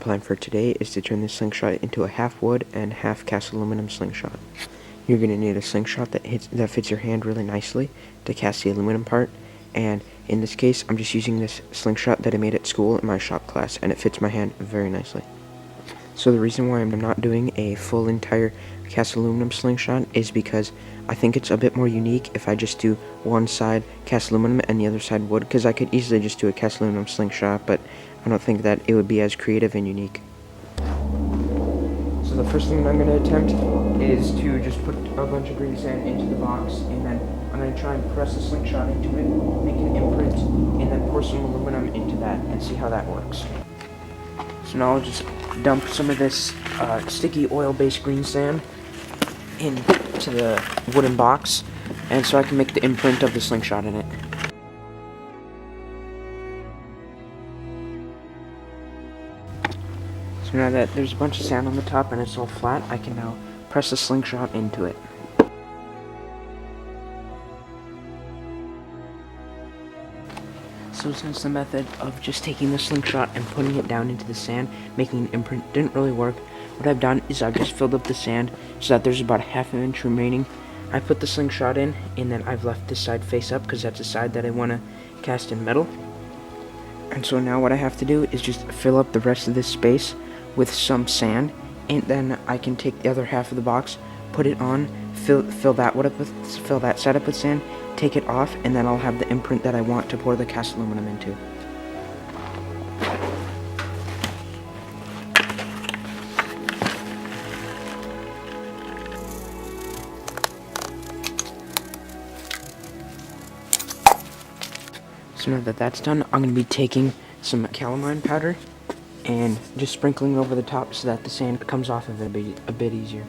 plan for today is to turn this slingshot into a half wood and half cast aluminum slingshot. You're going to need a slingshot that fits your hand really nicely to cast the aluminum part, and in this case I'm just using this slingshot that I made at school in my shop class, and it fits my hand very nicely. So the reason why I'm not doing a full entire cast aluminum slingshot is because I think it's a bit more unique if I just do one side cast aluminum and the other side wood, because I could easily just do a cast aluminum slingshot, but I don't think that it would be as creative and unique. So the first thing I'm going to attempt is to just put a bunch of green sand into the box, and then I'm going to try and press the slingshot into it, make an imprint, and then pour some aluminum into that and see how that works. So now I'll just dump some of this sticky oil-based green sand into the wooden box, and so I can make the imprint of the slingshot in it. So now that there's a bunch of sand on the top and it's all flat, I can now press the slingshot into it. So since the method of just taking the slingshot and putting it down into the sand, making an imprint, didn't really work, what I've done is I've just filled up the sand so that there's about a ½ inch remaining. I put the slingshot in, and then I've left this side face up because that's the side that I want to cast in metal. And so now what I have to do is just fill up the rest of this space with some sand, and then I can take the other half of the box, put it on, fill that side up with sand, take it off, and then I'll have the imprint that I want to pour the cast aluminum into. So now that that's done, I'm going to be taking some calamine powder and just sprinkling over the top so that the sand comes off of it a bit easier.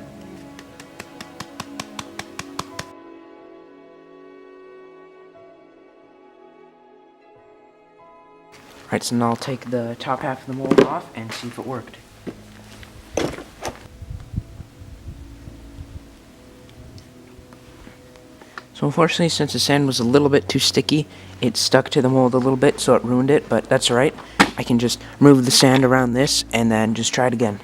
Alright, so now I'll take the top half of the mold off and see if it worked. So unfortunately, since the sand was a little bit too sticky, it stuck to the mold a little bit, so it ruined it, but that's alright. I can just remove the sand around this and then just try it again.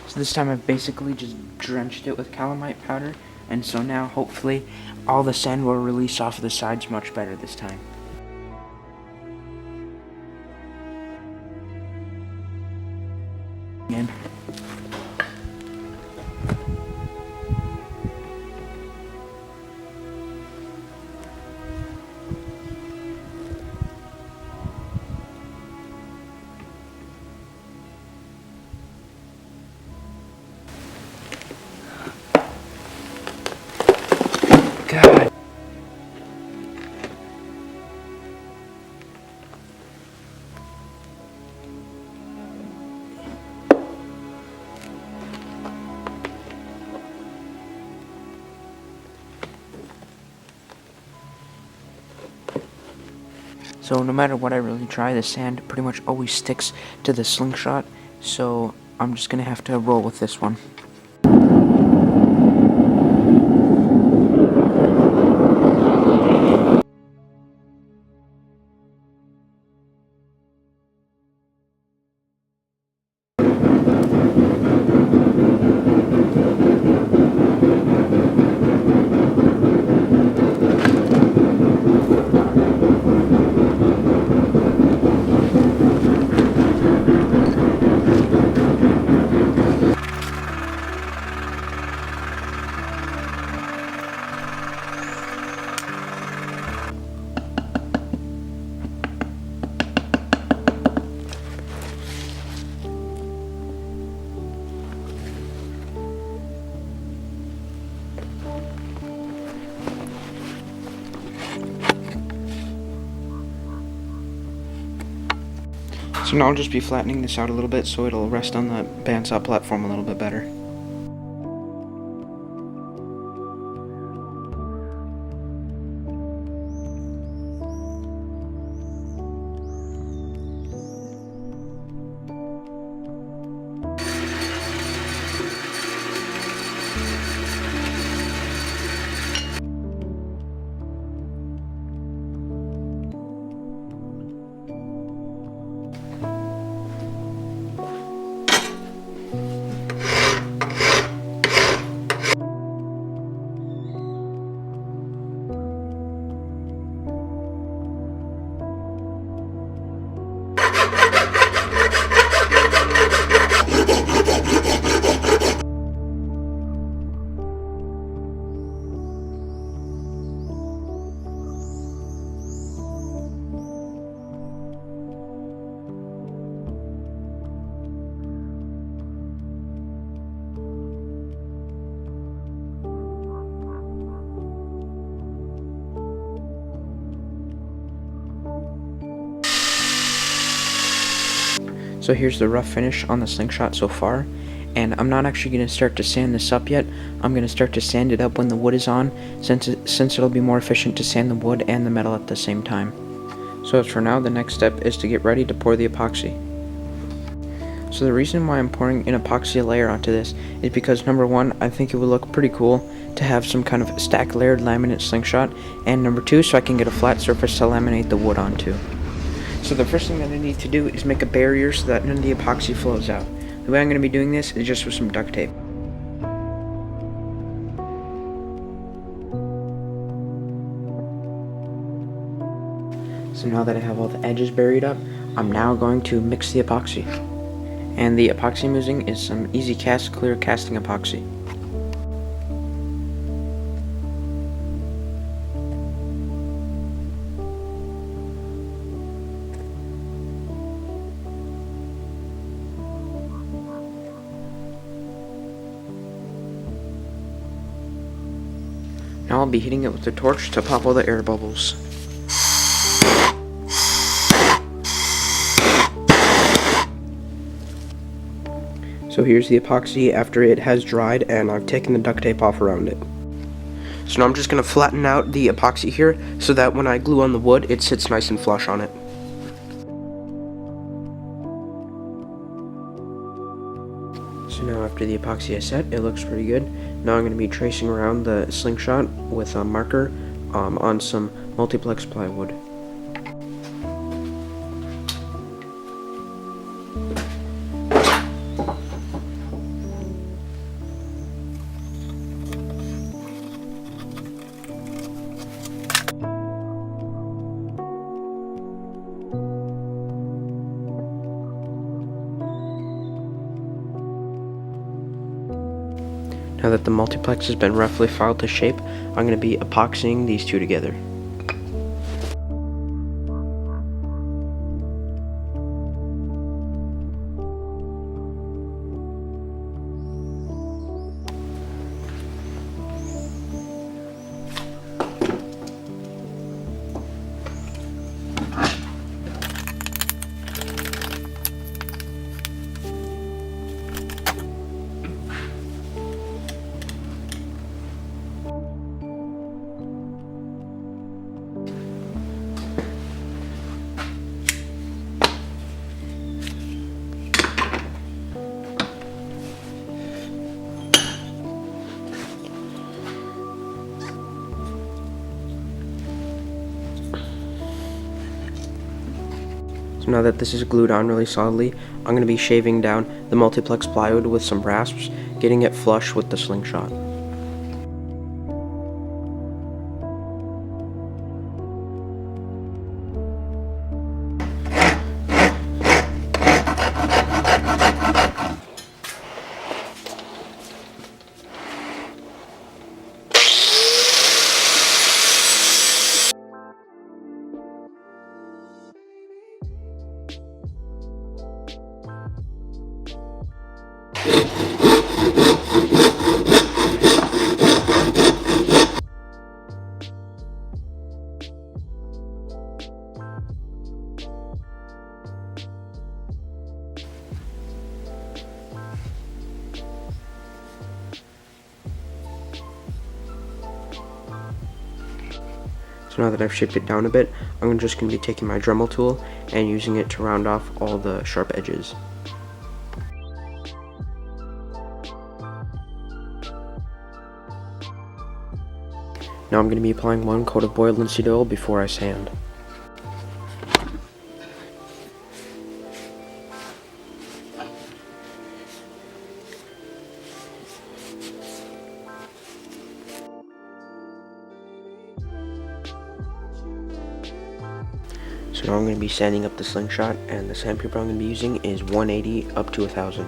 So this time I've basically just drenched it with calamite powder, and so now hopefully all the sand will release off of the sides much better this time. Again. God. So no matter what I really try, the sand pretty much always sticks to the slingshot, so I'm just gonna have to roll with this one. So now I'll just be flattening this out a little bit so it'll rest on the bandsaw platform a little bit better. So here's the rough finish on the Slingshot so far, and I'm not actually going to start to sand this up yet. I'm going to start to sand it up when the wood is on, since it'll be more efficient to sand the wood and the metal at the same time. So as for now, the next step is to get ready to pour the epoxy. So the reason why I'm pouring an epoxy layer onto this is because, number one, I think it would look pretty cool to have some kind of stack layered laminate Slingshot, and number two, so I can get a flat surface to laminate the wood onto. So the first thing that I need to do is make a barrier so that none of the epoxy flows out. The way I'm going to be doing this is just with some duct tape. So now that I have all the edges buried up, I'm now going to mix the epoxy. And the epoxy I'm using is some Easy Cast Clear Casting Epoxy. Now I'll be hitting it with a torch to pop all the air bubbles. So here's the epoxy after it has dried, and I've taken the duct tape off around it. So now I'm just going to flatten out the epoxy here so that when I glue on the wood, it sits nice and flush on it. So now after the epoxy is set, it looks pretty good. Now I'm going to be tracing around the Slingshot with a marker on some Multiplex plywood. Now that the Multiplex has been roughly filed to shape, I'm going to be epoxying these two together. So now that this is glued on really solidly, I'm going to be shaving down the Multiplex plywood with some rasps, getting it flush with the Slingshot. So now that I've shaped it down a bit, I'm just going to be taking my Dremel tool and using it to round off all the sharp edges. Now I'm going to be applying one coat of boiled linseed oil before I sand. So now I'm going to be sanding up the Slingshot, and the sandpaper I'm going to be using is 180 up to 1000.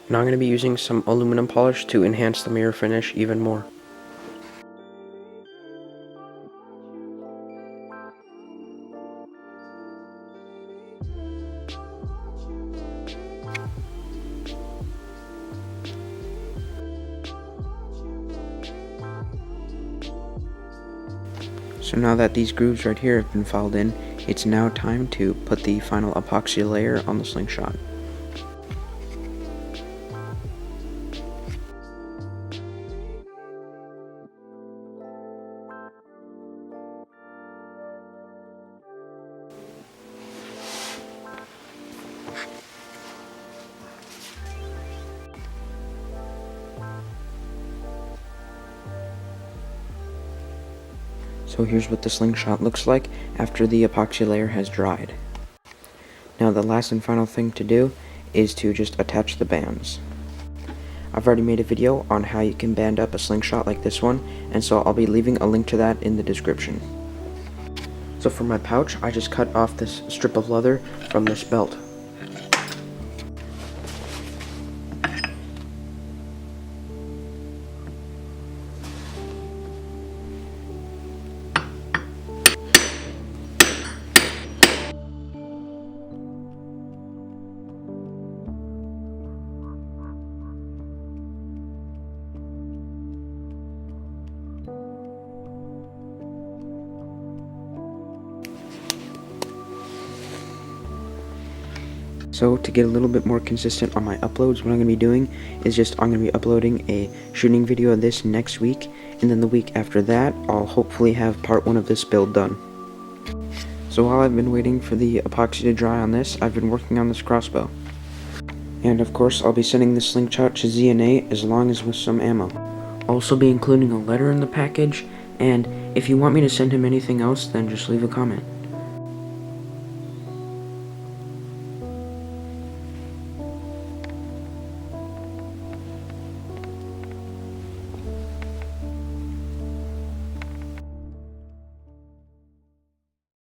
Now I'm going to be using some aluminum polish to enhance the mirror finish even more. So now that these grooves right here have been filed in, it's now time to put the final epoxy layer on the Slingshot. So here's what the Slingshot looks like after the epoxy layer has dried. Now the last and final thing to do is to just attach the bands. I've already made a video on how you can band up a Slingshot like this one, and so I'll be leaving a link to that in the description. So for my pouch, I just cut off this strip of leather from this belt. So to get a little bit more consistent on my uploads, what I'm going to be doing is I'm going to be uploading a shooting video of this next week, and then the week after that, I'll hopefully have part 1 of this build done. So while I've been waiting for the epoxy to dry on this, I've been working on this crossbow. And of course, I'll be sending this Slingshot to ZNA as long as with some ammo. I'll also be including a letter in the package, and if you want me to send him anything else, then just leave a comment.